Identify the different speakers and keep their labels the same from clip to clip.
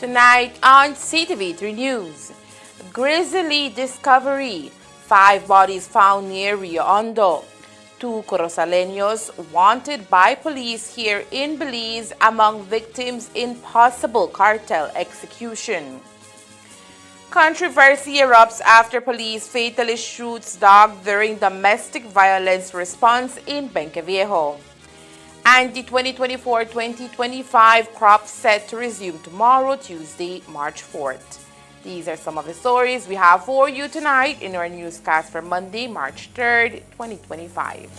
Speaker 1: Tonight on Ctv3 News, grisly discovery, 5 bodies found near Rio Hondo. 2 Corozaleños wanted by police here in Belize among victims in possible cartel execution. Controversy erupts after police fatally shoots dog during domestic violence response in Benqueviejo. And the 2024-2025 crop set to resume tomorrow, Tuesday, March 4th. These are some of the stories we have for you tonight in our newscast for Monday, March 3rd, 2025.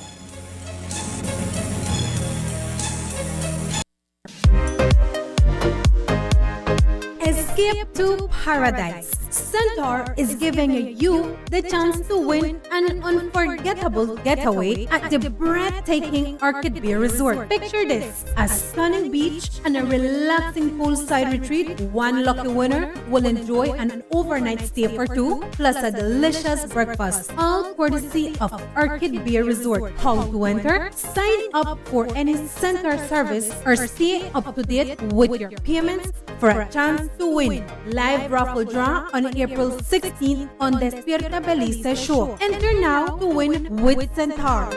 Speaker 2: Escape to paradise. Centaur is giving you the chance to win an unforgettable getaway at the breathtaking Orchid Bay Resort. Picture this: a stunning beach and a relaxing poolside retreat. One lucky winner will enjoy an overnight stay for 2, plus a delicious breakfast, all courtesy of Orchid Bay Resort. How to enter? Sign up for any Centaur service or stay up to date with your payments for a chance to win. Live raffle draw on April 16th on Despierta Belize show. Enter now to win with Centaur.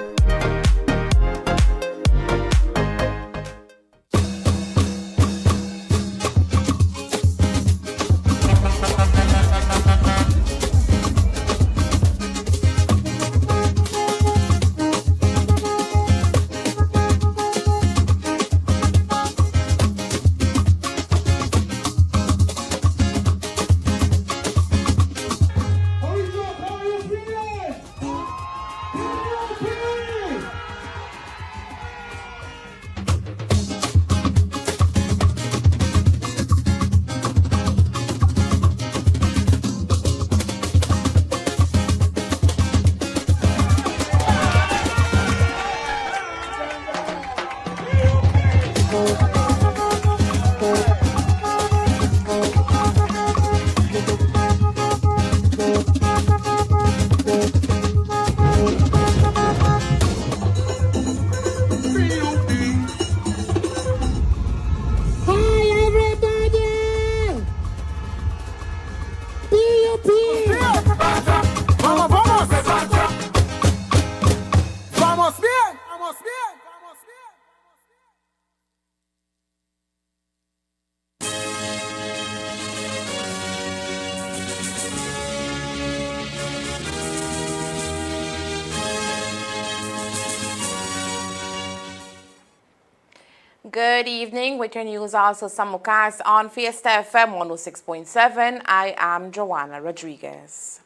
Speaker 1: Good evening. With your news also simulcast on Fiesta FM 106.7. I am Joanna Rodriguez.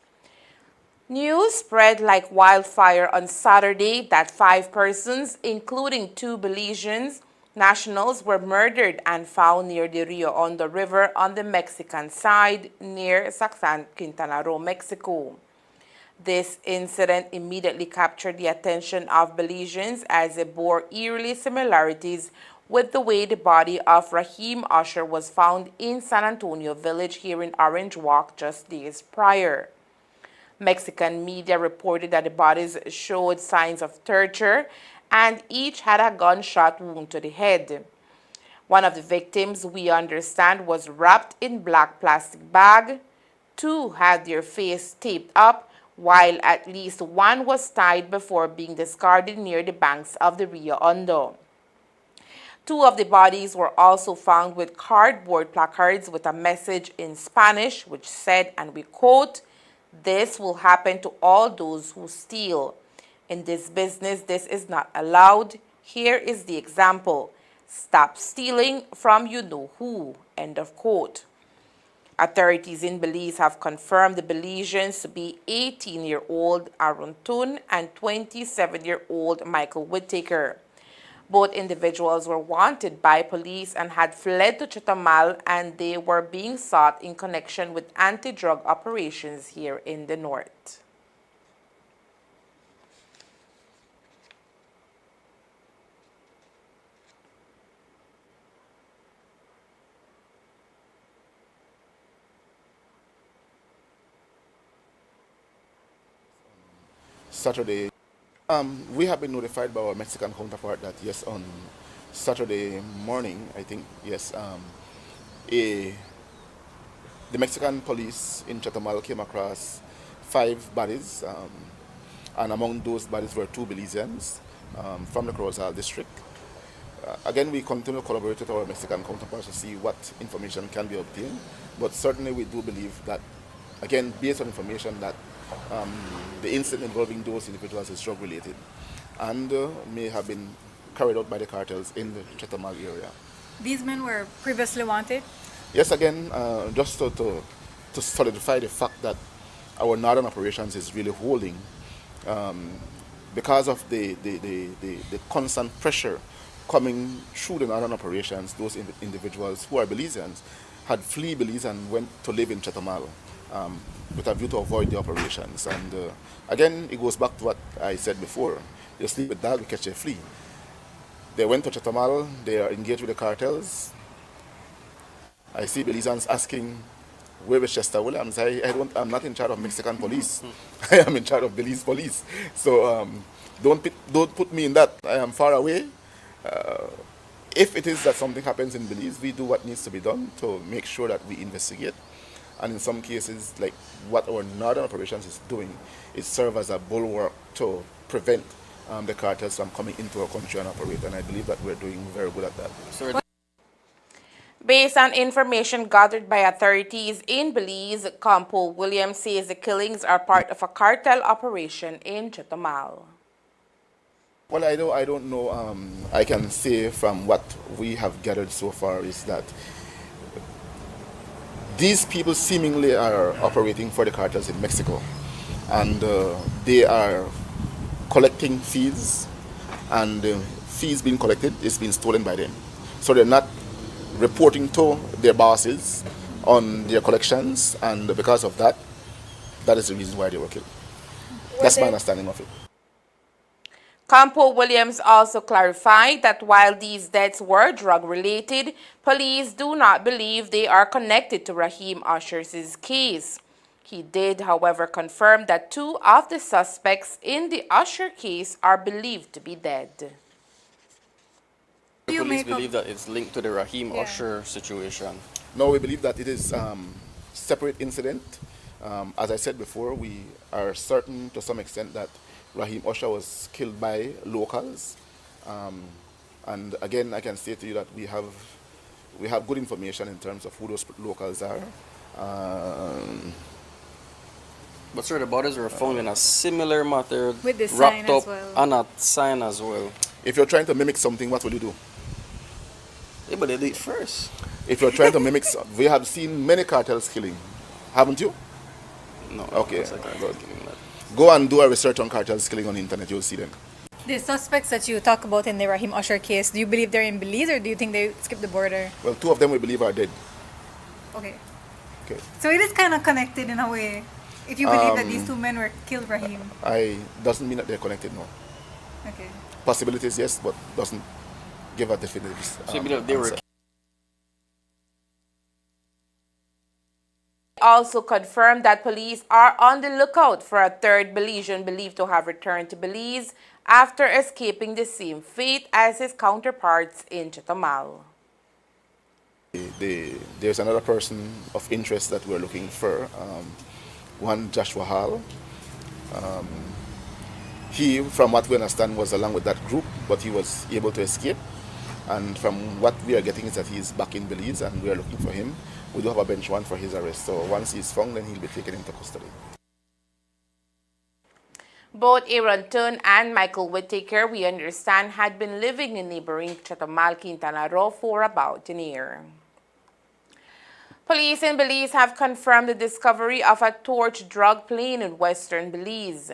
Speaker 1: News spread like wildfire on Saturday that 5 persons, including 2 Belizean nationals, were murdered and found near the Rio Hondo River on the Mexican side near San Quintana Roo, Mexico. This incident immediately captured the attention of Belizeans as it bore eerie similarities with the way the body of Raheem Usher was found in San Antonio Village here in Orange Walk just days prior. Mexican media reported that the bodies showed signs of torture and each had a gunshot wound to the head. One of the victims, we understand, was wrapped in black plastic bag. 2 had their face taped up, while at least 1 was tied before being discarded near the banks of the Rio Hondo. 2 of the bodies were also found with cardboard placards with a message in Spanish which said, and we quote, "This will happen to all those who steal. In this business, this is not allowed. Here is the example. Stop stealing from you know who." End of quote. Authorities in Belize have confirmed the Belizeans to be 18-year-old Aaron Tun and 27-year-old Michael Whittaker. Both individuals were wanted by police and had fled to Chitamal, and they were being sought in connection with anti-drug operations here in the north.
Speaker 3: Saturday. We have been notified by our Mexican counterpart that yes, on Saturday morning, I think, yes, a the Mexican police in Chetumal came across 5 bodies, and among those bodies were 2 Belizeans from the Corozal district. Again, we continue to collaborate with our Mexican counterparts to see what information can be obtained, but certainly we do believe that, again, based on information that the incident involving those individuals is drug-related and may have been carried out by the cartels in the Chetumal area.
Speaker 4: These men were previously wanted?
Speaker 3: Yes, again, just to solidify the fact that our northern operations is really holding, because of the constant pressure coming through the northern operations, those individuals who are Belizeans had fled Belize and went to live in Chetumal with a view to avoid the operations. And again, it goes back to what I said before. You sleep with dog, you catch a flea. They went to Chetumal, they are engaged with the cartels. I see Belizeans asking, where is Chester Williams? I'm not in charge of Mexican police. I am in charge of Belize police. So don't put me in that. I am far away. If it is that something happens in Belize, we do what needs to be done to make sure that we investigate. And in some cases, like what our northern operations is doing, it serves as a bulwark to prevent the cartels from coming into our country and operate. And I believe that we're doing very good at that.
Speaker 1: Based on information gathered by authorities in Belize, Campo Williams says the killings are part of a cartel operation in Chetumal.
Speaker 3: Well, I don't know. I can say from what we have gathered so far is that these people seemingly are operating for the cartels in Mexico, and they are collecting fees, and fees being collected is being stolen by them. So they're not reporting to their bosses on their collections, and because of that, that is the reason why they were killed. That's my understanding of it.
Speaker 1: Campo Williams also clarified that while these deaths were drug-related, police do not believe they are connected to Raheem Usher's case. He did, however, confirm that 2 of the suspects in the Usher case are believed to be dead.
Speaker 5: The police believe that it's linked to the Raheem Usher situation.
Speaker 3: No, we believe that it is separate incident. As I said before, we are certain to some extent that Raheem Usher was killed by locals. And again, I can say to you that we have good information in terms of who those locals are.
Speaker 5: But sir, the bodies were found in a similar matter,
Speaker 4: with the sign
Speaker 5: wrapped
Speaker 4: as
Speaker 5: up
Speaker 4: well.
Speaker 5: on a sign as well.
Speaker 3: If you're trying to mimic something, what will you do?
Speaker 5: Yeah, but they did it first.
Speaker 3: If you're trying to mimic, we have seen many cartels killing, haven't you?
Speaker 5: No.
Speaker 3: Okay.
Speaker 5: It's like cartels killing that.
Speaker 3: Go and do a research on cartels killing on the internet, you'll see them.
Speaker 4: The suspects that you talk about in the Raheem Usher case, do you believe they're in Belize or do you think they skipped the border?
Speaker 3: Well, 2 of them we believe are dead.
Speaker 4: Okay.
Speaker 3: Okay.
Speaker 4: So it is kind of connected in a way. If you believe that these 2 men were killed, Raheem.
Speaker 3: Doesn't mean that they're connected, no.
Speaker 4: Okay.
Speaker 3: Possibilities, yes, but doesn't give a definitive
Speaker 5: So you believe they were
Speaker 3: answer.
Speaker 1: Also confirmed that police are on the lookout for a 3rd Belizean believed to have returned to Belize after escaping the same fate as his counterparts in Chetumal.
Speaker 3: There's another person of interest that we're looking for, one Joshua Hall. He, from what we understand, was along with that group, but he was able to escape. And from what we are getting is that he's back in Belize and we are looking for him. We do have a bench warrant for his arrest. So once he's found, then he'll be taken into custody.
Speaker 1: Both Aaron Turn and Michael Whittaker, we understand, had been living in neighboring Chetumal, Quintana Roo for about a year. Police in Belize have confirmed the discovery of a torch drug plane in western Belize.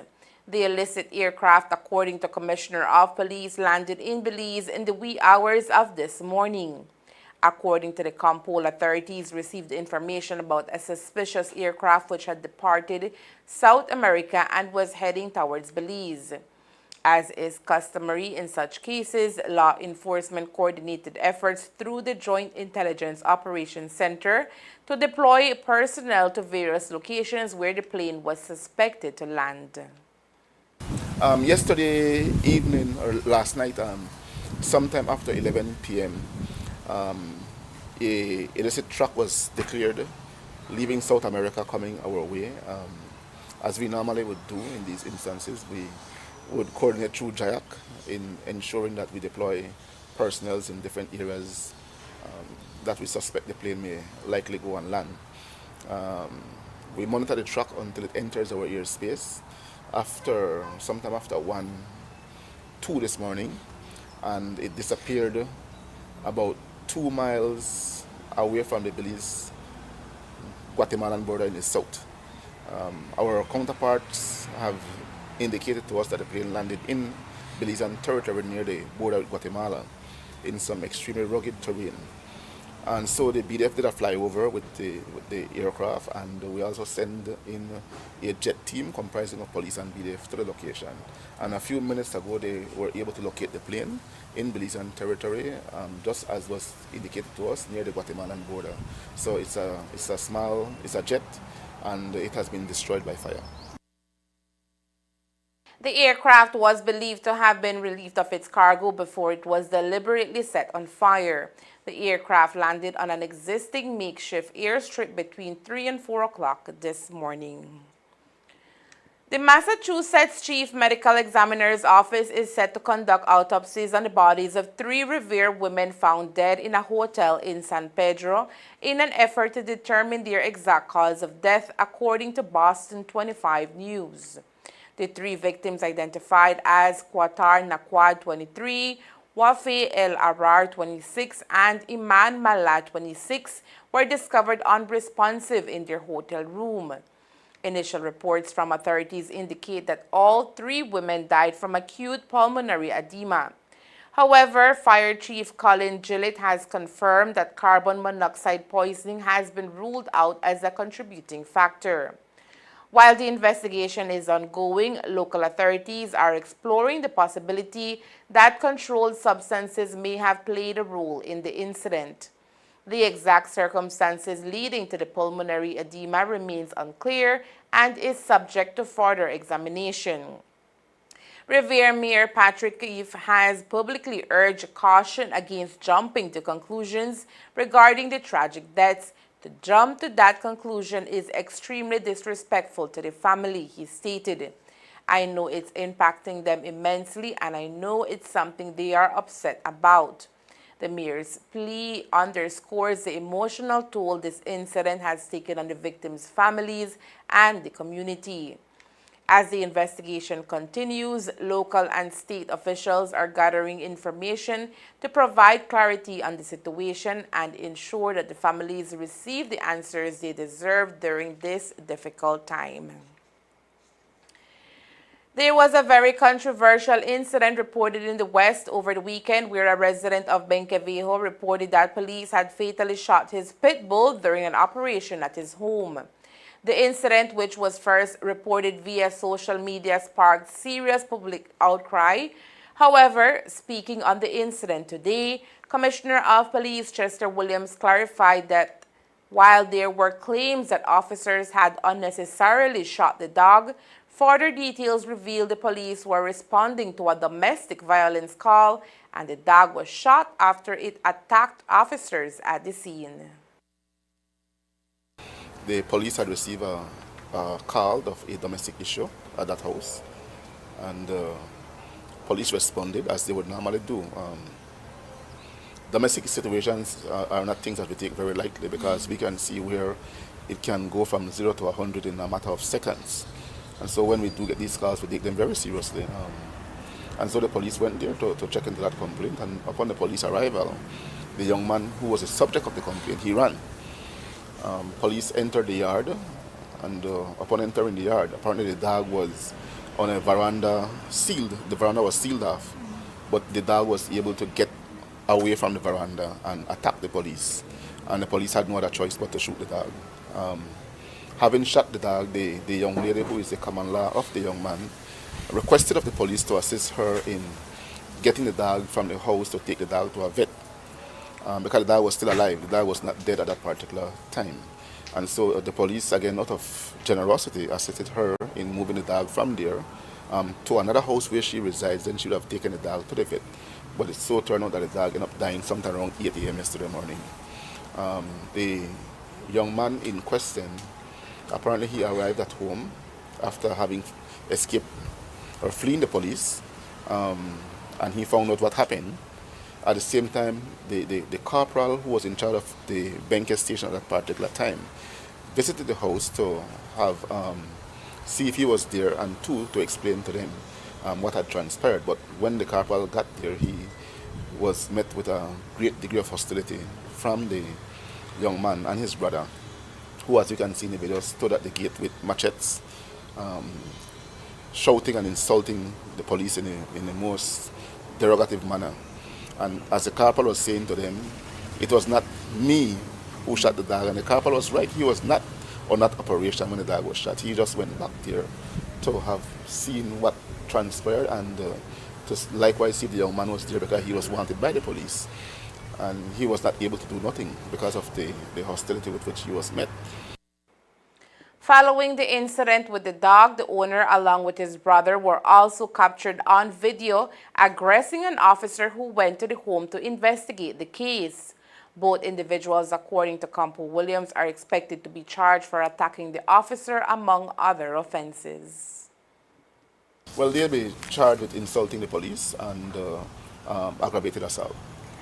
Speaker 1: The illicit aircraft, according to Commissioner of Police, landed in Belize in the wee hours of this morning. According to the Campol, authorities received information about a suspicious aircraft which had departed South America and was heading towards Belize. As is customary in such cases, law enforcement coordinated efforts through the Joint Intelligence Operations Center to deploy personnel to various locations where the plane was suspected to land.
Speaker 3: Yesterday evening or last night, sometime after 11 p.m., a illicit truck was declared leaving South America coming our way. As we normally would do in these instances, we would coordinate through JAYAC in ensuring that we deploy personnel in different areas that we suspect the plane may likely go and land. We monitor the track until it enters our airspace sometime after 2 this morning, and it disappeared about 2 miles away from the Belize-Guatemalan border in the south. Our counterparts have indicated to us that the plane landed in Belizean territory near the border with Guatemala in some extremely rugged terrain. And so the BDF did a flyover with the aircraft, and we also send in a jet team comprising of police and BDF to the location. And a few minutes ago, they were able to locate the plane in Belizean territory, just as was indicated to us near the Guatemalan border. So it's a jet, and it has been destroyed by fire.
Speaker 1: The aircraft was believed to have been relieved of its cargo before it was deliberately set on fire. The aircraft landed on an existing makeshift airstrip between 3 and 4 o'clock this morning. The Massachusetts Chief Medical Examiner's Office is set to conduct autopsies on the bodies of 3 Revere women found dead in a hotel in San Pedro in an effort to determine their exact cause of death, according to Boston 25 News. The 3 victims, identified as Qatar Naquad 23, Wafe El Arar 26, and Iman Mala 26, were discovered unresponsive in their hotel room. Initial reports from authorities indicate that all 3 women died from acute pulmonary edema. However, Fire Chief Colin Gillett has confirmed that carbon monoxide poisoning has been ruled out as a contributing factor. While the investigation is ongoing, local authorities are exploring the possibility that controlled substances may have played a role in the incident. The exact circumstances leading to the pulmonary edema remains unclear and is subject to further examination. Revere Mayor Patrick Keefe has publicly urged caution against jumping to conclusions regarding the tragic deaths. To jump to that conclusion is extremely disrespectful to the family, he stated. I know it's impacting them immensely, and I know it's something they are upset about. The mayor's plea underscores the emotional toll this incident has taken on the victims' families and the community. As the investigation continues, local and state officials are gathering information to provide clarity on the situation and ensure that the families receive the answers they deserve during this difficult time. There was a very controversial incident reported in the West over the weekend where a resident of Benquevejo reported that police had fatally shot his pit bull during an operation at his home. The incident, which was first reported via social media, sparked serious public outcry. However, speaking on the incident today, Commissioner of Police Chester Williams clarified that while there were claims that officers had unnecessarily shot the dog, further details revealed the police were responding to a domestic violence call and the dog was shot after it attacked officers at the scene.
Speaker 3: The police had received a call of a domestic issue at that house, and police responded as they would normally do. Domestic situations are not things that we take very lightly, because we can see where it can go from 0 to 100 in a matter of seconds. And so when we do get these calls, we take them very seriously. And so the police went there to check into that complaint, and upon the police arrival, the young man who was the subject of the complaint, he ran. Police entered the yard, and upon entering the yard, apparently the dog was on a veranda sealed. The veranda was sealed off, but the dog was able to get away from the veranda and attack the police. And the police had no other choice but to shoot the dog. Having shot the dog, the young lady, who is the common law of the young man, requested of the police to assist her in getting the dog from the house to take the dog to a vet. Because the dog was still alive, the dog was not dead at that particular time. And so the police, again, out of generosity, assisted her in moving the dog from there to another house where she resides. Then she would have taken the dog to the vet. But it so turned out that the dog ended up dying sometime around 8 a.m. yesterday morning. The young man in question, apparently he arrived at home after having escaped or fleeing the police, and he found out what happened. At the same time, the corporal who was in charge of the Benke station at that particular time visited the house to have see if he was there, and two, to explain to them what had transpired. But when the corporal got there, he was met with a great degree of hostility from the young man and his brother, who, as you can see in the video, stood at the gate with machetes, shouting and insulting the police in the most derogative manner. And as the corporal was saying to them, it was not me who shot the dog, and the corporal was right. He was not on that operation when the dog was shot. He just went back there to have seen what transpired, and to likewise see the young man was there because he was wanted by the police. And he was not able to do nothing because of the hostility with which he was met.
Speaker 1: Following the incident with the dog, the owner along with his brother were also captured on video aggressing an officer who went to the home to investigate the case. Both individuals, according to Campo Williams, are expected to be charged for attacking the officer, among other offenses.
Speaker 3: Well, they'll be charged with insulting the police and aggravated assault.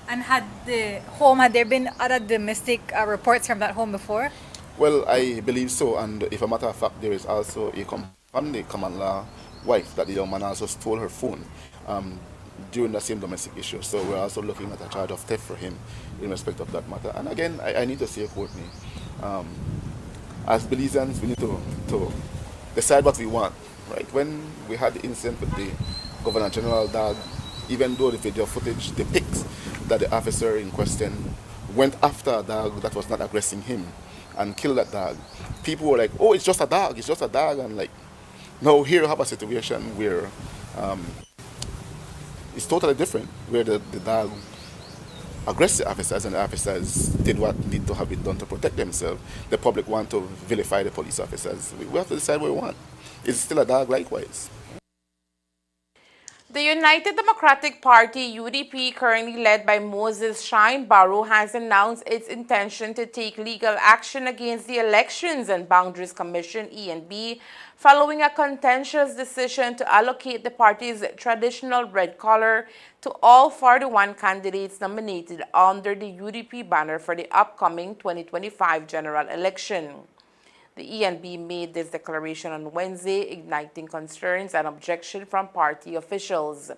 Speaker 4: And had there been other domestic reports from that home before?
Speaker 3: Well, I believe so, and if a matter of fact, there is also a common law wife that the young man also stole her phone during the same domestic issue. So we're also looking at a charge of theft for him in respect of that matter. And again, I need to say, Courtney, as Belizeans, we need to decide what we want, right? When we had the incident with the Governor General dog, even though the video footage depicts that the officer in question went after a dog that was not aggressing him and killed that dog, people were like, oh, it's just a dog, it's just a dog. And like, no, here you have a situation where it's totally different, where the dog aggressed the officers and the officers did what needed to have been done to protect themselves. The public want to vilify the police officers. We have to decide what we want. It's still a dog likewise.
Speaker 1: The United Democratic Party, UDP, currently led by Moses Shine Barrow, has announced its intention to take legal action against the Elections and Boundaries Commission, ENB, following a contentious decision to allocate the party's traditional red color to all 41 candidates nominated under the UDP banner for the upcoming 2025 general election. The ENB made this declaration on Wednesday, igniting concerns and objection from party officials.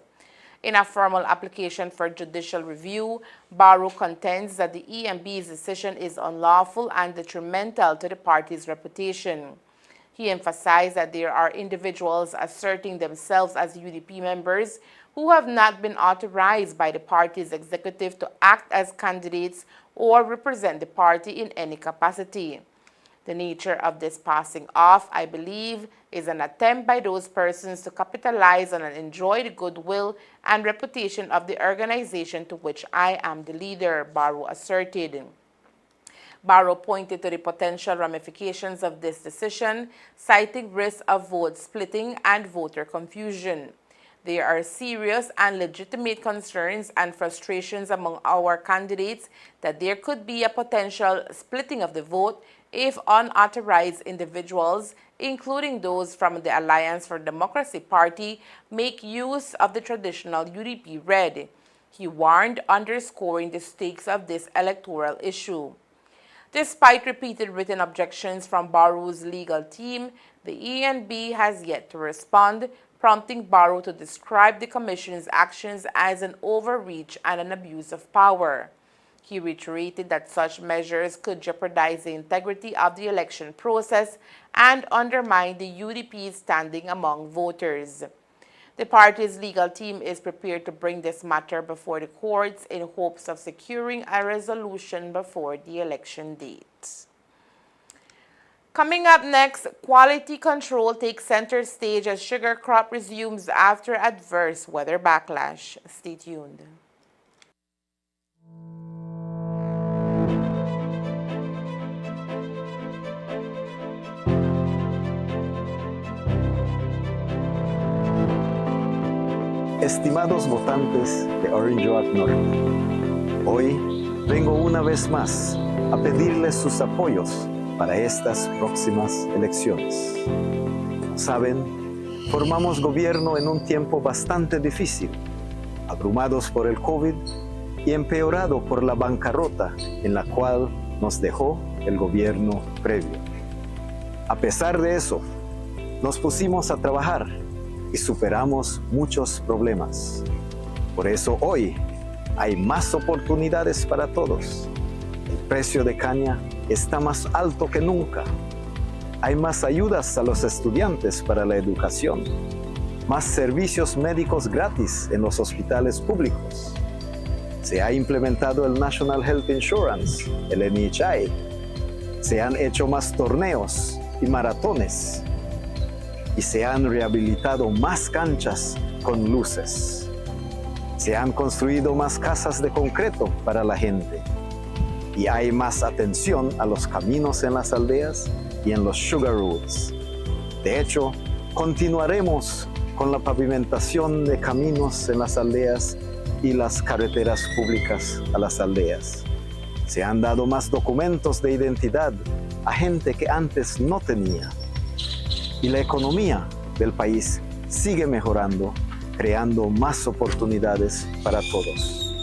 Speaker 1: In a formal application for judicial review, Barrow contends that the ENB's decision is unlawful and detrimental to the party's reputation. He emphasized that there are individuals asserting themselves as UDP members who have not been authorized by the party's executive to act as candidates or represent the party in any capacity. The nature of this passing off, I believe, is an attempt by those persons to capitalize on and enjoy the goodwill and reputation of the organization to which I am the leader, Barrow asserted. Barrow pointed to the potential ramifications of this decision, citing risks of vote splitting and voter confusion. There are serious and legitimate concerns and frustrations among our candidates that there could be a potential splitting of the vote if unauthorized individuals, including those from the Alliance for Democracy Party, make use of the traditional UDP red, he warned, underscoring the stakes of this electoral issue. Despite repeated written objections from Barrow's legal team, the ENB has yet to respond, prompting Barrow to describe the Commission's actions as an overreach and an abuse of power. He reiterated that such measures could jeopardize the integrity of the election process and undermine the UDP's standing among voters. The party's legal team is prepared to bring this matter before the courts in hopes of securing a resolution before the election date. Coming up next, quality control takes center stage as sugar crop resumes after adverse weather backlash. Stay tuned.
Speaker 6: Estimados votantes de Orange Rock Norte, hoy vengo una vez más a pedirles sus apoyos para estas próximas elecciones. Saben, formamos gobierno en un tiempo bastante difícil, abrumados por el COVID y empeorado por la bancarrota en la cual nos dejó el gobierno previo. A pesar de eso, nos pusimos a trabajar y superamos muchos problemas. Por eso hoy hay más oportunidades para todos. El precio de caña está más alto que nunca. Hay más ayudas a los estudiantes para la educación, más servicios médicos gratis en los hospitales públicos. Se ha implementado el National Health Insurance, el NHI. Se han hecho más torneos y maratones. Y se han rehabilitado más canchas con luces. Se han construido más casas de concreto para la gente. Y hay más atención a los caminos en las aldeas y en los sugar roads. De hecho, continuaremos con la pavimentación de caminos en las aldeas y las carreteras públicas a las aldeas. Se han dado más documentos de identidad a gente que antes no tenía. Y la economía del país sigue mejorando, creando más oportunidades para todos.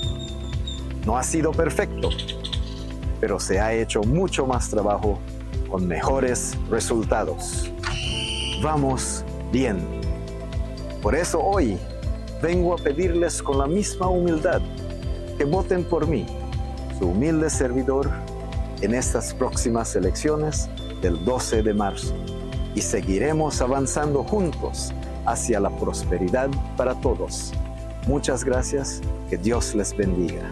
Speaker 6: No ha sido perfecto, pero se ha hecho mucho más trabajo con mejores resultados. Vamos bien. Por eso hoy vengo a pedirles con la misma humildad que voten por mí, su humilde servidor, en estas próximas elecciones del 12 de marzo. Y seguiremos avanzando juntos hacia la prosperidad para todos. Muchas gracias, que Dios les bendiga.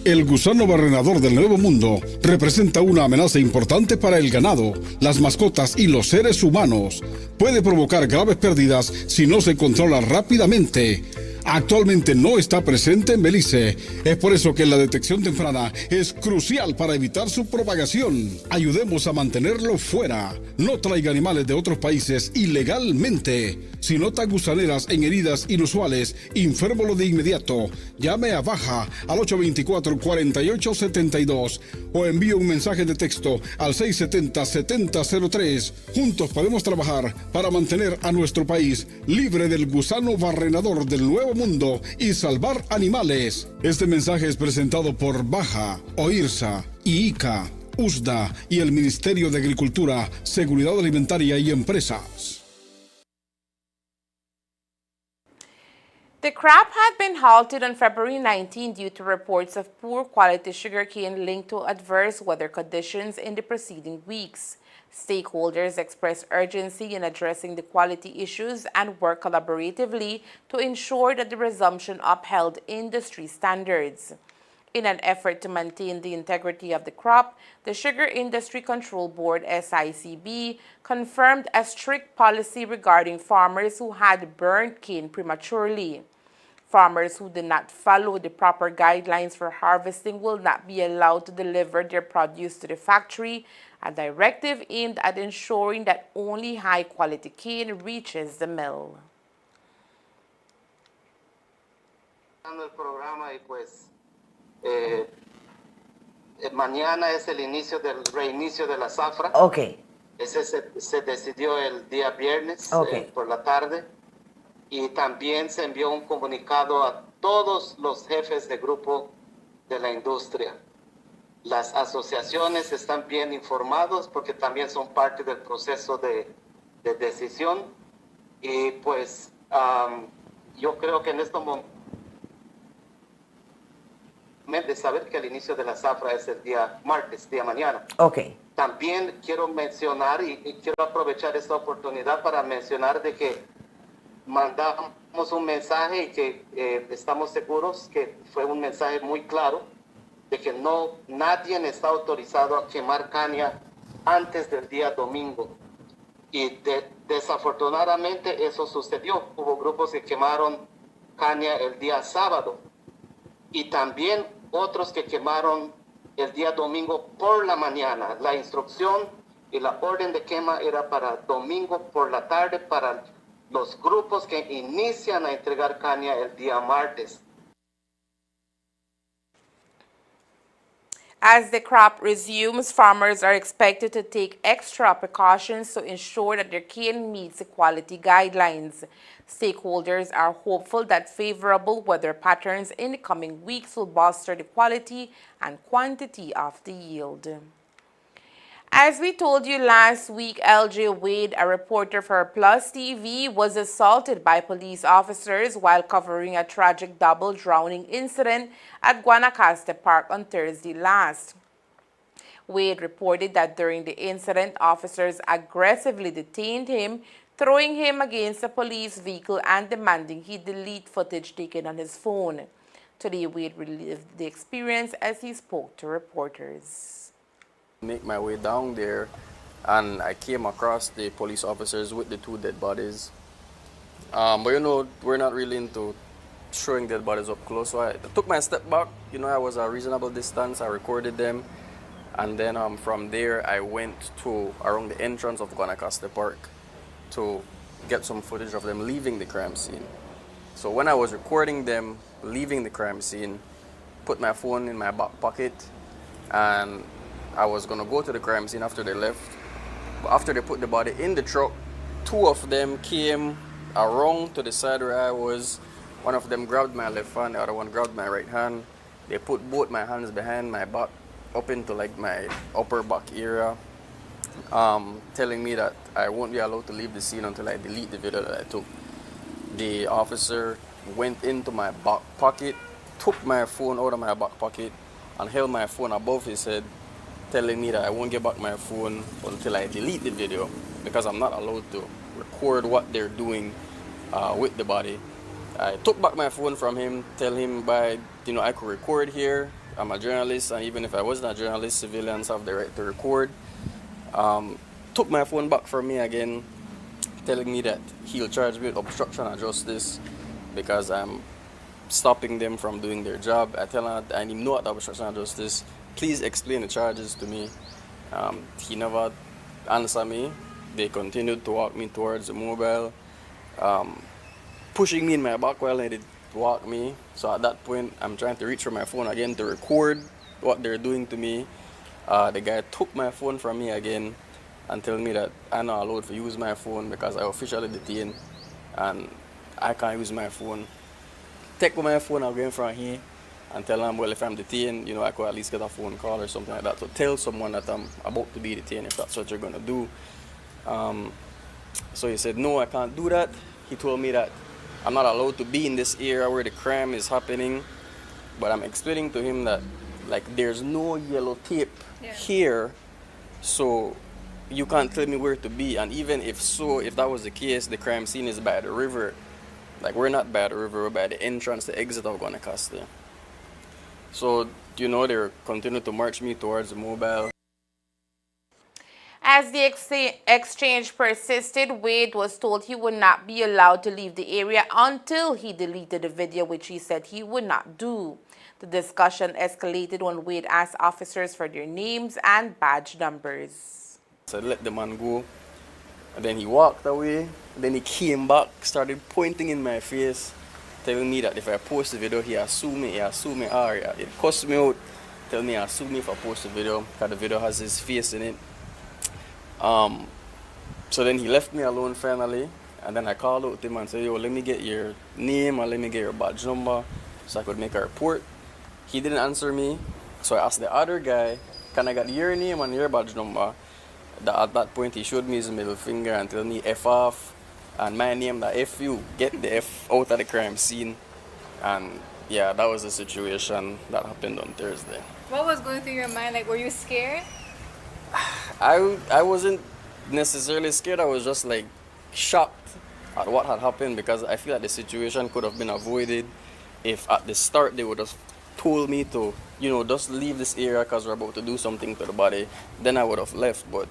Speaker 7: El gusano barrenador del Nuevo Mundo representa una amenaza importante para el ganado, las mascotas y los seres humanos. Puede provocar graves pérdidas si no se controla rápidamente. Actualmente no está presente en Belice. Es por eso que la detección temprana es crucial para evitar su propagación. Ayudemos a mantenerlo fuera. No traiga animales de otros países ilegalmente. Si nota gusaneras en heridas inusuales, infórmelo de inmediato. Llame a Baja al 824-4872 o envíe un mensaje de texto al 670-7003. Juntos podemos trabajar para mantener a nuestro país libre del gusano barrenador del Nuevo Mundo y salvar animales. Este mensaje es presentado por Baja, OIRSA, IICA, USDA y el Ministerio de Agricultura, Seguridad Alimentaria y Empresas.
Speaker 1: The crop had been halted on February 19 due to reports of poor quality sugarcane linked to adverse weather conditions in the preceding weeks. Stakeholders expressed urgency in addressing the quality issues and work collaboratively to ensure that the resumption upheld industry standards. In an effort to maintain the integrity of the crop, the Sugar Industry Control Board, SICB, confirmed a strict policy regarding farmers who had burned cane prematurely. Farmers who did not follow the proper guidelines for harvesting will not be allowed to deliver their produce to the factory, a directive aimed at ensuring that only high-quality cane reaches the mill.
Speaker 8: El programa y pues mañana es el inicio del reinicio de la zafra.
Speaker 9: Okay.
Speaker 8: Ese se decidió el día viernes por la tarde y también se envió un comunicado a todos los jefes de grupo de la industria. Las asociaciones están bien informados porque también son parte del proceso de decisión y pues yo creo que en este momento de saber que el inicio de la zafra es el día martes, día mañana.
Speaker 9: Okay.
Speaker 8: También quiero mencionar y quiero aprovechar esta oportunidad para mencionar de que mandamos un mensaje y que estamos seguros que fue un mensaje muy claro de que nadie está autorizado a quemar caña antes del día domingo. Y desafortunadamente eso sucedió. Hubo grupos que quemaron caña el día sábado y también otros que quemaron el día domingo por la mañana. La instrucción y la orden de quema era para domingo por la tarde para los grupos que inician a entregar caña el día martes.
Speaker 1: As the crop resumes, farmers are expected to take extra precautions to ensure that their cane meets the quality guidelines. Stakeholders are hopeful that favorable weather patterns in the coming weeks will bolster the quality and quantity of the yield. As we told you last week, LJ Wade, a reporter for Plus TV, was assaulted by police officers while covering a tragic double drowning incident at Guanacaste Park on Thursday last. Wade reported that during the incident, officers aggressively detained him, throwing him against a police vehicle and demanding he delete footage taken on his phone. Today, Wade relived the experience as he spoke to reporters.
Speaker 5: Make my way down there, and I came across the police officers with the two dead bodies. But you know, we're not really into showing dead bodies up close, so I took my step back. You know, I was a reasonable distance. I recorded them, and then from there I went to around the entrance of Guanacaste Park to get some footage of them leaving the crime scene. So when I was recording them leaving the crime scene, put my phone in my back pocket, and I was gonna go to the crime scene after they left. But after they put the body in the truck, two of them came around to the side where I was. One of them grabbed my left hand, the other one grabbed my right hand. They put both my hands behind my back, up into like my upper back area, telling me that I won't be allowed to leave the scene until I delete the video that I took. The officer went into my back pocket, took my phone out of my back pocket, and held my phone above his head, telling me that I won't get back my phone until I delete the video, because I'm not allowed to record what they're doing with the body. I took back my phone from him, tell him I could record here. I'm a journalist, and even if I wasn't a journalist, civilians have the right to record. Took my phone back from me again, telling me that he'll charge me with obstruction of justice because I'm stopping them from doing their job. I tell him I know what obstruction of justice. Please explain the charges to me. He never answered me. They continued to walk me towards the mobile, pushing me in my back while they did walk me. So at that point, I'm trying to reach for my phone again to record what they're doing to me. The guy took my phone from me again and told me that I'm not allowed to use my phone because I officially detained and I can't use my phone. Take my phone, I'll go in front here and tell them, well, if I'm detained, I could at least get a phone call or something like that. So tell someone that I'm about to be detained if that's what you're going to do. So he said, no, I can't do that. He told me that I'm not allowed to be in this area where the crime is happening. But I'm explaining to him that, there's no yellow tape here, so you can't tell me where to be. And even if that was the case, the crime scene is by the river. We're not by the river, we're by the entrance, the exit of Guanacaste. So, they continued to march me towards the mobile.
Speaker 1: As the exchange persisted, Wade was told he would not be allowed to leave the area until he deleted the video, which he said he would not do. The discussion escalated when Wade asked officers for their names and badge numbers.
Speaker 5: I said, let the man go. And then he walked away. Then he came back, started pointing in my face, telling me that if I post the video, he assume me, it cussed me out, tell me he assume me if I post the video, because the video has his face in it. So then he left me alone finally, and then I called out to him and said, yo, let me get your name or let me get your badge number so I could make a report. He didn't answer me, so I asked the other guy, can I get your name and your badge number? At that point, he showed me his middle finger and told me F off, and my name, that F you, get the F out of the crime scene. And yeah, that was the situation that happened on Thursday.
Speaker 4: What was going through your mind? Were you scared?
Speaker 5: I wasn't necessarily scared. I was just shocked at what had happened, because I feel like the situation could have been avoided if at the start they would have told me to, just leave this area because we're about to do something to the body. Then I would have left. But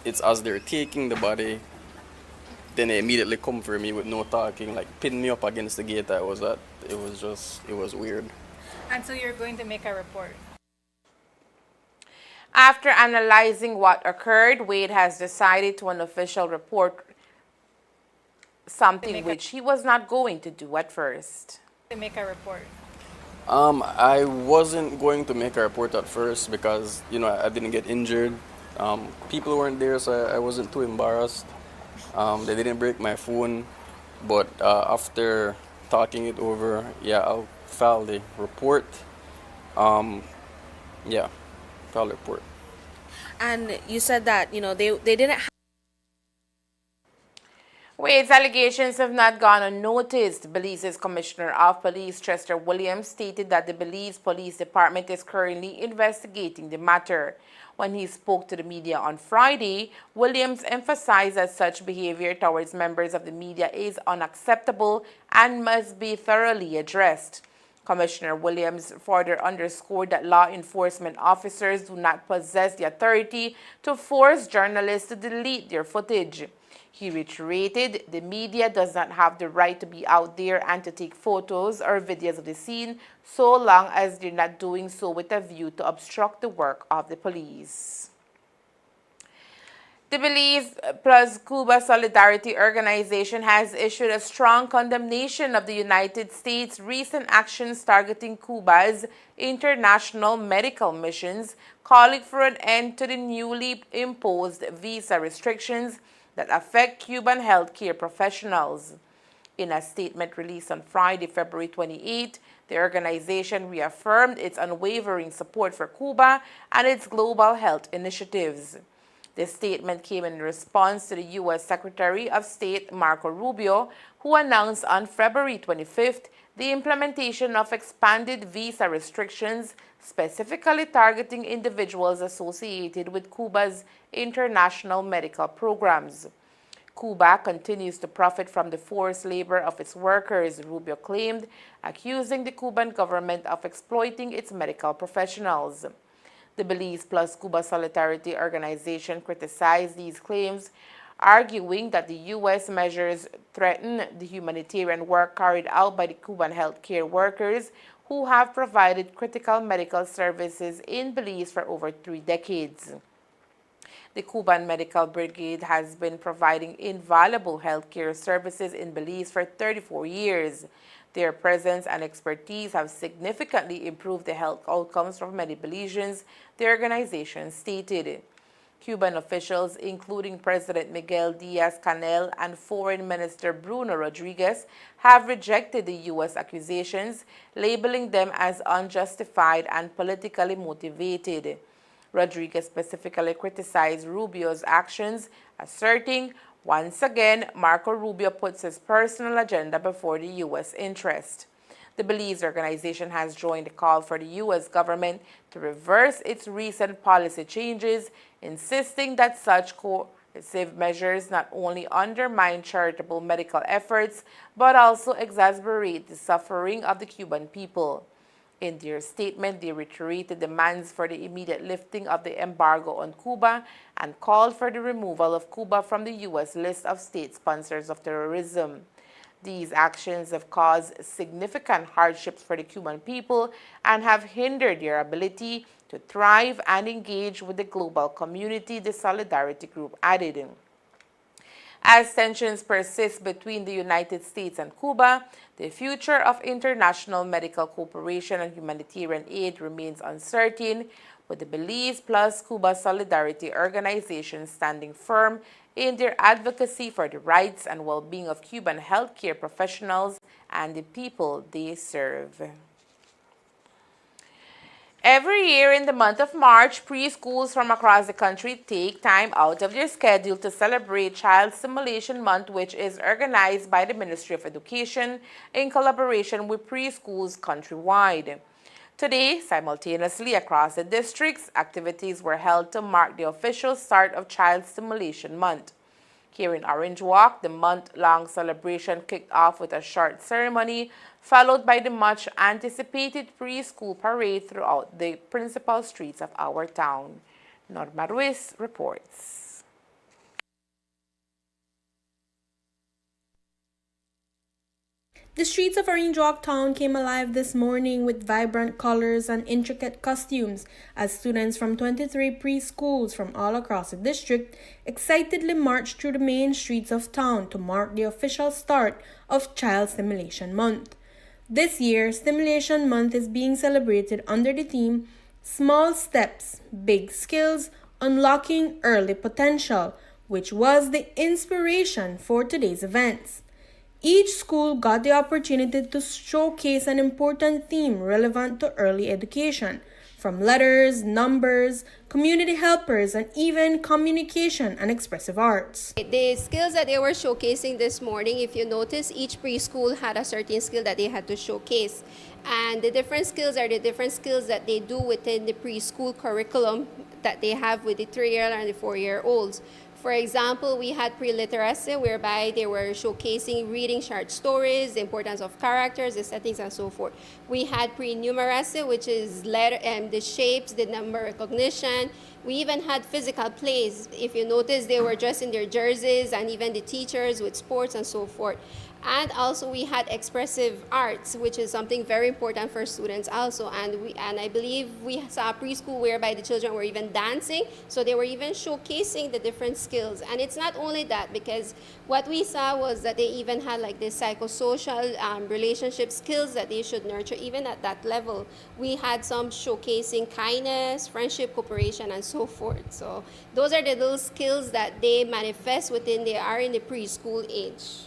Speaker 5: it's as they're taking the body, then they immediately come for me with no talking, pin me up against the gate I was at. It was weird.
Speaker 4: And so you're going to make a report?
Speaker 1: After analyzing what occurred, Wade has decided to an official report. something which he was not going to do at first.
Speaker 4: To make a report.
Speaker 5: I wasn't going to make a report at first because, I didn't get injured. People weren't there, so I wasn't too embarrassed. They didn't break my phone, but after talking it over, I'll file the report. Yeah, file the report.
Speaker 9: And you said that, they didn't have
Speaker 1: Wade's allegations have not gone unnoticed. Belize's Commissioner of Police, Chester Williams, stated that the Belize Police Department is currently investigating the matter. When he spoke to the media on Friday, Williams emphasized that such behavior towards members of the media is unacceptable and must be thoroughly addressed. Commissioner Williams further underscored that law enforcement officers do not possess the authority to force journalists to delete their footage. He reiterated the media does not have the right to be out there and to take photos or videos of the scene so long as they're not doing so with a view to obstruct the work of the police. The Belize plus Cuba Solidarity Organization has issued a strong condemnation of the United States' recent actions targeting Cuba's international medical missions, calling for an end to the newly imposed visa restrictions that affect Cuban healthcare professionals. In a statement released on Friday, February 28, the organization reaffirmed its unwavering support for Cuba and its global health initiatives. The statement came in response to the U.S. Secretary of State Marco Rubio, who announced on February 25th the implementation of expanded visa restrictions specifically targeting individuals associated with Cuba's international medical programs. Cuba continues to profit from the forced labor of its workers, Rubio claimed, accusing the Cuban government of exploiting its medical professionals. The Belize plus Cuba Solidarity Organization criticized these claims, arguing that the U.S. measures threaten the humanitarian work carried out by the Cuban healthcare workers who have provided critical medical services in Belize for over 3 decades. The Cuban Medical Brigade has been providing invaluable healthcare services in Belize for 34 years. Their presence and expertise have significantly improved the health outcomes for many Belizeans, the organization stated. Cuban officials, including President Miguel Diaz-Canel and Foreign Minister Bruno Rodriguez, have rejected the U.S. accusations, labeling them as unjustified and politically motivated. Rodriguez specifically criticized Rubio's actions, asserting, once again, Marco Rubio puts his personal agenda before the U.S. interest. The Belize organization has joined the call for the U.S. government to reverse its recent policy changes, insisting that such coercive measures not only undermine charitable medical efforts, but also exacerbate the suffering of the Cuban people. In their statement, they reiterated demands for the immediate lifting of the embargo on Cuba and called for the removal of Cuba from the U.S. list of state sponsors of terrorism. These actions have caused significant hardships for the Cuban people and have hindered their ability to thrive and engage with the global community, the Solidarity Group added. As tensions persist between the United States and Cuba, the future of international medical cooperation and humanitarian aid remains uncertain, with the Belize plus Cuba Solidarity Organization standing firm in their advocacy for the rights and well-being of Cuban healthcare professionals and the people they serve. Every year in the month of March, preschools from across the country take time out of their schedule to celebrate Child Stimulation Month, which is organized by the Ministry of Education in collaboration with preschools countrywide. Today, simultaneously across the districts, activities were held to mark the official start of Child Stimulation Month. Here in Orange Walk, the month-long celebration kicked off with a short ceremony, followed by the much-anticipated preschool parade throughout the principal streets of our town. Norma Ruiz reports.
Speaker 10: The streets of Orange Walk Town came alive this morning with vibrant colors and intricate costumes as students from 23 preschools from all across the district excitedly marched through the main streets of town to mark the official start of Child Stimulation Month. This year, Stimulation Month is being celebrated under the theme Small Steps, Big Skills, Unlocking Early Potential, which was the inspiration for today's events. Each school got the opportunity to showcase an important theme relevant to early education, from letters, numbers, community helpers, and even communication and expressive arts.
Speaker 11: The skills that they were showcasing this morning, if you notice, each preschool had a certain skill that they had to showcase. And the different skills are the different skills that they do within the preschool curriculum that they have with the 3-year and the 4-year-olds. For example, we had pre-literacy, whereby they were showcasing reading short stories, the importance of characters, the settings, and so forth. We had pre-numeracy, which is the shapes, the number recognition. We even had physical plays. If you notice, they were dressed in their jerseys, and even the teachers with sports and so forth. And also we had expressive arts, which is something very important for students also. And I believe we saw a preschool whereby the children were even dancing, so they were even showcasing the different skills. And it's not only that, because what we saw was that they even had like the psychosocial relationship skills that they should nurture even at that level. We had some showcasing kindness, friendship, cooperation, and so forth. So those are the little skills that they manifest within they are in the preschool age.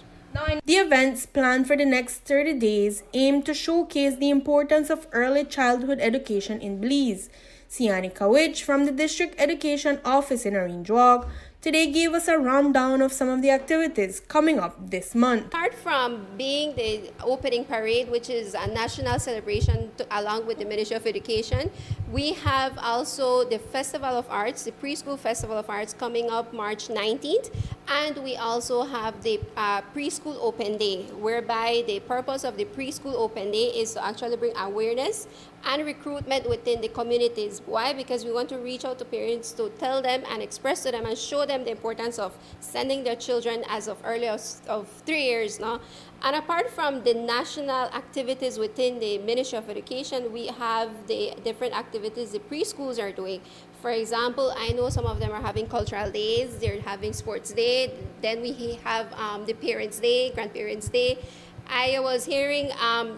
Speaker 10: The events planned for the next 30 days aim to showcase the importance of early childhood education in Belize. Siani Kawich from the District Education Office in Orange Walk today gave us a rundown of some of the activities coming up this month.
Speaker 11: Apart from being the opening parade, which is a national celebration along with the Ministry of Education, we have also the Festival of Arts, the Preschool Festival of Arts coming up March 19th. And we also have the Preschool Open Day, whereby the purpose of the Preschool Open Day is to actually bring awareness and recruitment within the communities. Why? Because we want to reach out to parents to tell them and express to them and show them the importance of sending their children as of early as of 3 years now. And apart from the national activities within the Ministry of Education, we have the different activities the preschools are doing. For example, I know some of them are having cultural days, they're having sports day, then we have the Parents' Day, Grandparents' Day. I was hearing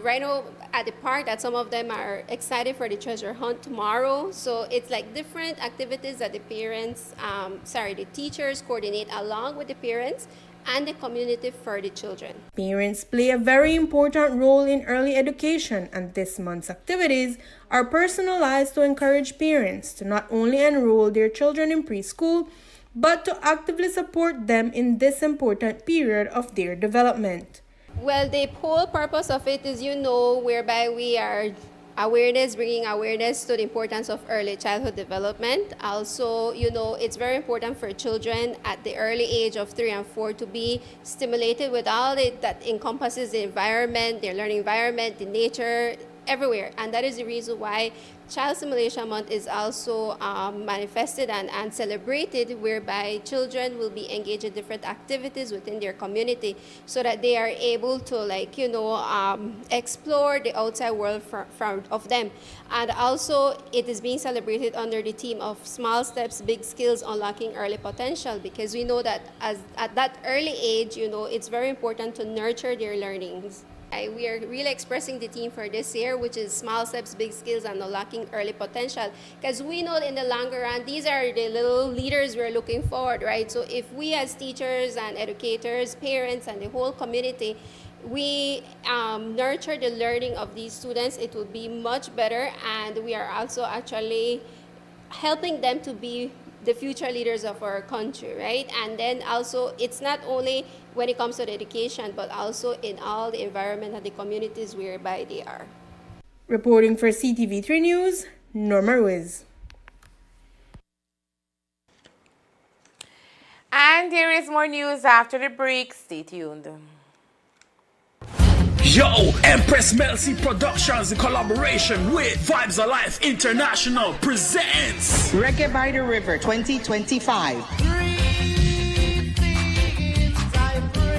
Speaker 11: right now at the park that some of them are excited for the treasure hunt tomorrow. So it's like different activities that the the teachers coordinate along with the parents and the community for the children.
Speaker 10: Parents play a very important role in early education, and this month's activities are personalized to encourage parents to not only enroll their children in preschool, but to actively support them in this important period of their development.
Speaker 11: Well, the whole purpose of it is, whereby we are bringing awareness to the importance of early childhood development. Also, it's very important for children at the early age of 3 and 4 to be stimulated with all that encompasses the environment, their learning environment, the nature, everywhere. And that is the reason why Child Stimulation Month is also manifested and celebrated, whereby children will be engaged in different activities within their community so that they are able to explore the outside world of them. And also it is being celebrated under the theme of Small Steps, Big Skills, Unlocking Early Potential, because we know that at that early age, it's very important to nurture their learnings. We are really expressing the theme for this year, which is Small Steps, Big Skills, and Unlocking Early Potential. Because we know in the longer run, these are the little leaders we're looking forward, right? So if we as teachers and educators, parents, and the whole community, we nurture the learning of these students, it will be much better. And we are also actually helping them to be the future leaders of our country, right? And then also, it's not only when it comes to the education, but also in all the environment and the communities whereby they are.
Speaker 10: Reporting for Ctv3 News, Norma Ruiz.
Speaker 1: And there is more news after the break. Stay tuned.
Speaker 12: Yo, Empress Melcy Productions in collaboration with Vibes Alive International presents
Speaker 13: Reggae by the River 2025.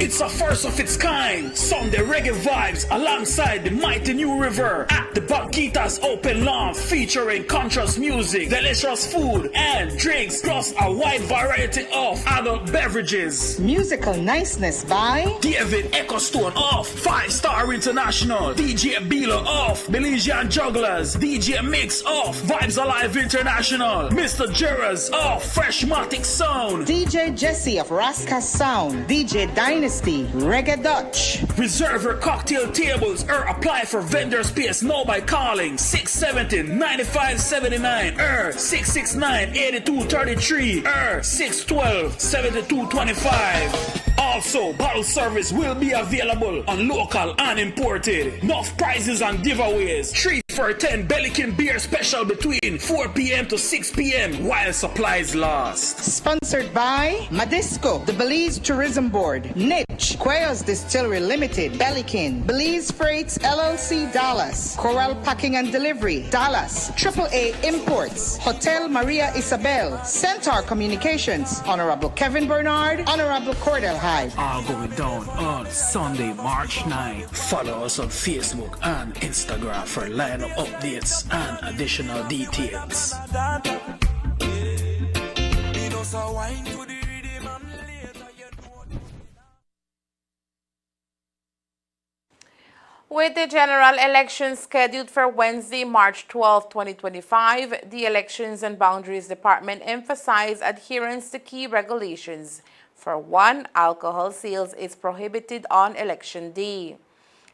Speaker 12: It's a first of its kind. Sunday reggae vibes alongside the mighty New River at the Banquitas Open Lawn, featuring conscious music, delicious food and drinks, plus a wide variety of adult beverages.
Speaker 13: Musical niceness by
Speaker 12: David Echostone of 5-Star International, DJ Bilo of Belizean Jugglers, DJ Mix of Vibes Alive International, Mr. Jerez of Freshmatic Sound,
Speaker 13: DJ Jesse of Rascal Sound, DJ Dynasty, Reggae Dutch.
Speaker 12: Reserve your cocktail tables or apply for vendor space now by calling 670-9579 or 669-8233 or 612-7225. Also, bottle service will be available on local and imported. Enough prizes and giveaways. 3 for 10 Bellikin beer special between 4 p.m. to 6 p.m. while supplies last.
Speaker 13: Sponsored by Madisco, the Belize Tourism Board, Niche, Quayos Distillery Limited, Bellikin, Belize Freights LLC Dallas, Coral Packing and Delivery, Dallas, AAA Imports, Hotel Maria Isabel, Centaur Communications, Honorable Kevin Bernard, Honorable Cordell Hyde.
Speaker 12: All going down on Sunday, March 9. Follow us on Facebook and Instagram for lineup updates and additional details.
Speaker 1: With the general election scheduled for Wednesday, March 12, 2025, the Elections and Boundaries Department emphasized adherence to key regulations. For one, alcohol sales is prohibited on Election Day.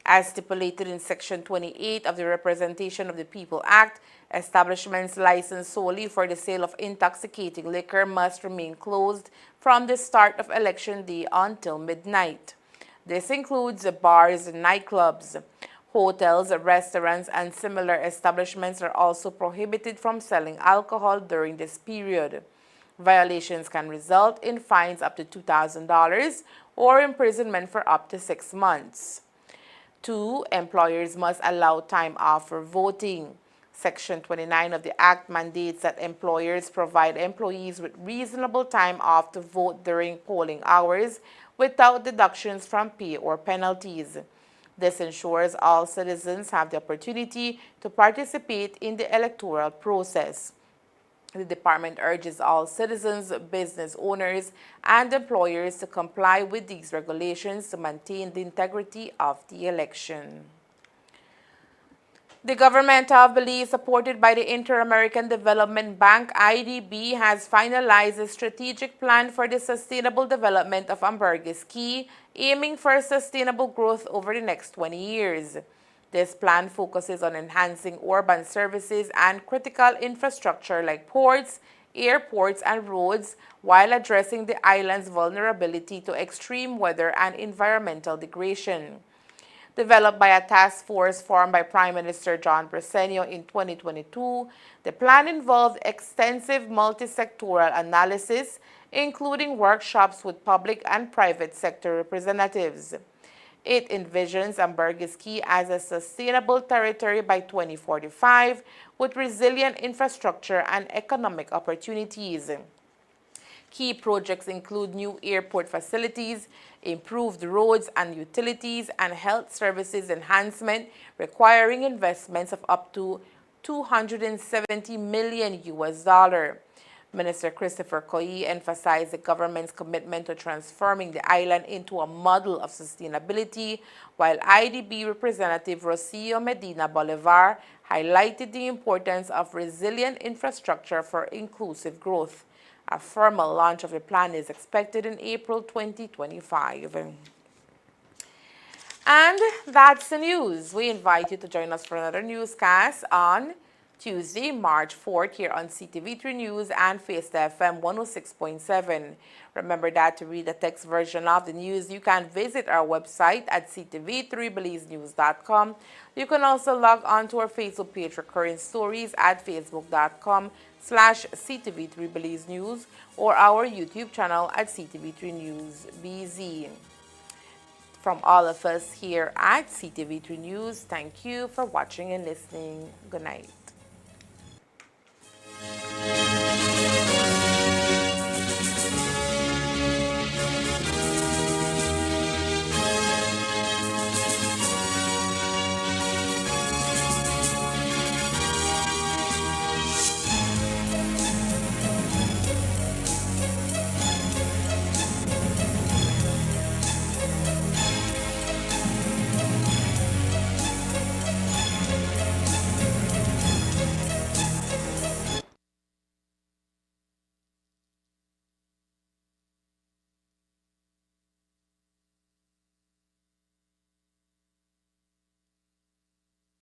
Speaker 1: As stipulated in Section 28 of the Representation of the People Act, establishments licensed solely for the sale of intoxicating liquor must remain closed from the start of Election Day until midnight. This includes bars and nightclubs. Hotels, restaurants, and similar establishments are also prohibited from selling alcohol during this period. Violations can result in fines up to $2,000 or imprisonment for up to 6 months. 2. Employers must allow time off for voting. Section 29 of the Act mandates that employers provide employees with reasonable time off to vote during polling hours without deductions from pay or penalties. This ensures all citizens have the opportunity to participate in the electoral process. The department urges all citizens, business owners, and employers to comply with these regulations to maintain the integrity of the election. The government of Belize, supported by the Inter-American Development Bank, IDB, has finalized a strategic plan for the sustainable development of Ambergris Caye, aiming for sustainable growth over the next 20 years. This plan focuses on enhancing urban services and critical infrastructure like ports, airports, and roads, while addressing the island's vulnerability to extreme weather and environmental degradation. Developed by a task force formed by Prime Minister John Bresenio in 2022, the plan involved extensive multi-sectoral analysis, including workshops with public and private sector representatives. It envisions Ambergris Caye as a sustainable territory by 2045 with resilient infrastructure and economic opportunities. Key projects include new airport facilities, improved roads and utilities, and health services enhancement requiring investments of up to $270 million. Minister Christopher Koyi emphasized the government's commitment to transforming the island into a model of sustainability, while IDB Representative Rocio Medina Bolivar highlighted the importance of resilient infrastructure for inclusive growth. A formal launch of the plan is expected in April 2025. And that's the news. We invite you to join us for another newscast on Tuesday, March 4th, here on Ctv3 News and Fiesta FM 106.7. Remember that to read the text version of the news, you can visit our website at ctv3belizenews.com. You can also log on to our Facebook page for current stories at facebook.com/ctv3belizenews or our YouTube channel at Ctv3 News BZ. From all of us here at Ctv3 News, thank you for watching and listening. Good night.